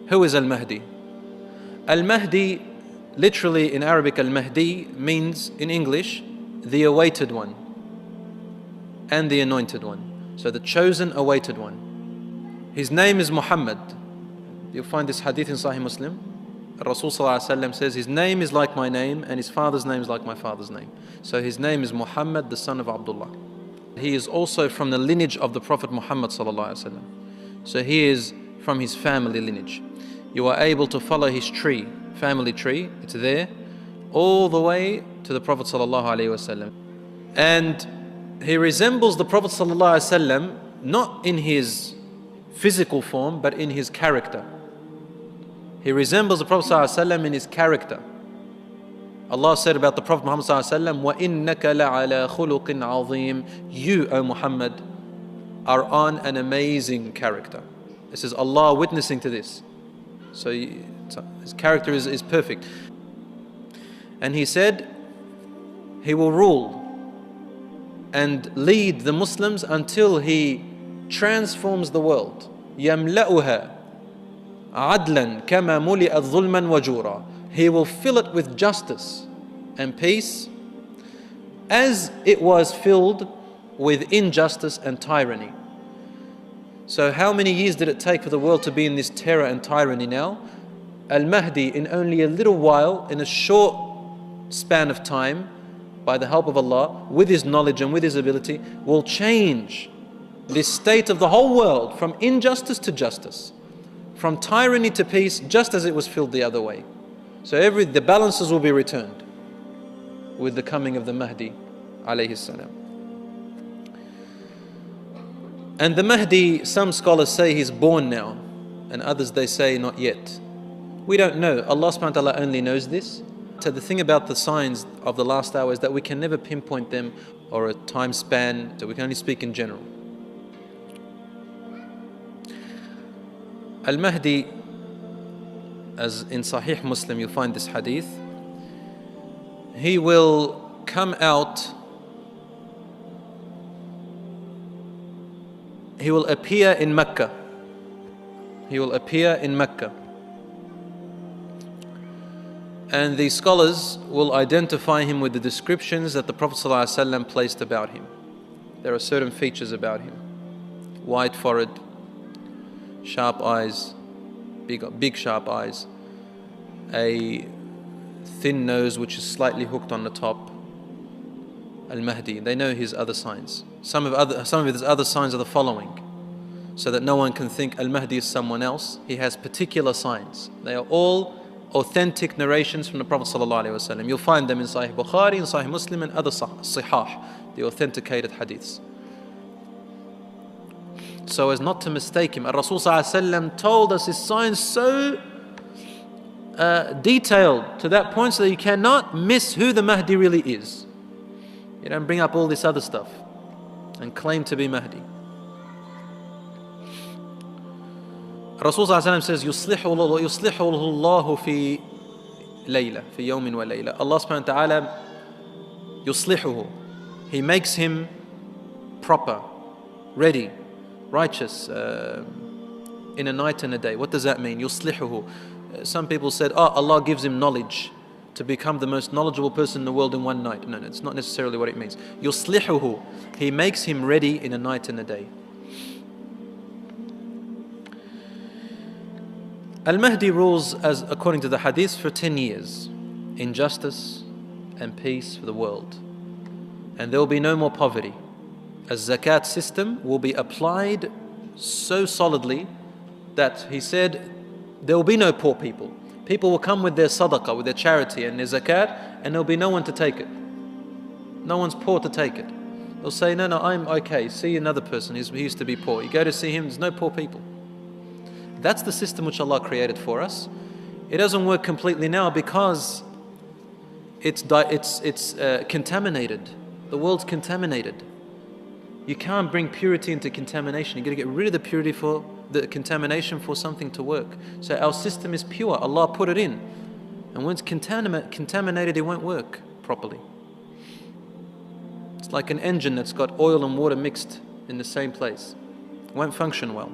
Who is Al-Mahdi? Al-Mahdi, literally in Arabic, Al-Mahdi means in English, the awaited one and the anointed one. So the chosen, awaited one. His name is Muhammad. You'll find this hadith in Sahih Muslim. Rasul says, his name is like my name and his father's name is like my father's name. So his name is Muhammad, the son of Abdullah. He is also from the lineage of the Prophet Muhammad ﷺ. So he is from his family lineage. You are able to follow his tree, family tree, it's there, all the way to the Prophet ﷺ. And he resembles the Prophet ﷺ not in his physical form, but in his character. He resembles the Prophet ﷺ in his character. Allah said about the Prophet Muhammad ﷺ, وَإِنَّكَ لَعَلَى خُلُقٍ عَظِيمٍ. You, O Muhammad, are on an amazing character. This is Allah witnessing to this. So his character is perfect. And he said, he will rule and lead the Muslims until he transforms the world. يَمْلَأُهَا عَدْلًا كَمَا مُلِئَتْ ظُلْمًا وَجُورًا. He will fill it with justice and peace as it was filled with injustice and tyranny. So how many years did it take for the world to be in this terror and tyranny now? Al-Mahdi, in only a little while, in a short span of time, by the help of Allah, with his knowledge and with his ability, will change this state of the whole world from injustice to justice, from tyranny to peace, just as it was filled the other way. So the balances will be returned with the coming of the Mahdi alayhi salam. And the Mahdi, some scholars say he's born now, and others they say not yet. We don't know. Allah subhanahu wa ta'ala only knows this. So the thing about the signs of the last hour is that we can never pinpoint them or a time span, so we can only speak in general. Al-Mahdi, as in Sahih Muslim you'll find this hadith, he will come out, he will appear in Mecca. He will appear in Mecca. And the scholars will identify him with the descriptions that the Prophet ﷺ placed about him. There are certain features about him. Wide forehead, sharp eyes, big sharp eyes, a thin nose which is slightly hooked on the top. Al-Mahdi, they know his other signs. Some of his other signs are the following, so that no one can think Al-Mahdi is someone else. He has particular signs. They are all authentic narrations from the Prophet ﷺ. You'll find them in Sahih Bukhari, in Sahih Muslim and other Sihah, the authenticated hadiths. So as not to mistake him, Rasul ﷺ told us his signs so detailed to that point so that you cannot miss who the Mahdi really is. You don't bring up all this other stuff and claim to be Mahdi. Rasul ﷺ says, يُصْلِحُ اللَّهُ فِي لَيْلَةٍ فِي يَوْمٍ وَلَيْلَةٍ. Allah subhanahu wa ta'ala, يُصْلِحُهُ, He makes him proper, ready, righteous in a night and a day. What does that mean? يُصْلِحُهُ. Some people said, Allah gives him knowledge to become the most knowledgeable person in the world in one night. No, it's not necessarily what it means. يُصْلِحُهُ. He makes him ready in a night and a day. Al-Mahdi rules, as according to the hadith, for 10 years in justice and peace for the world. And there will be no more poverty. A zakat system will be applied so solidly that he said there will be no poor people. People will come with their sadaqah, with their charity and their zakat, and there will be no one to take it. No one's poor to take it. They'll say, no, I'm okay. See another person, he used to be poor. You go to see him, there's no poor people. That's the system which Allah created for us. It doesn't work completely now because it's contaminated. The world's contaminated. You can't bring purity into contamination. You've got to get rid of the purity for the contamination for something to work. So our system is pure. Allah put it in. And when it's contaminated, it won't work properly. It's like an engine that's got oil and water mixed in the same place. It won't function well.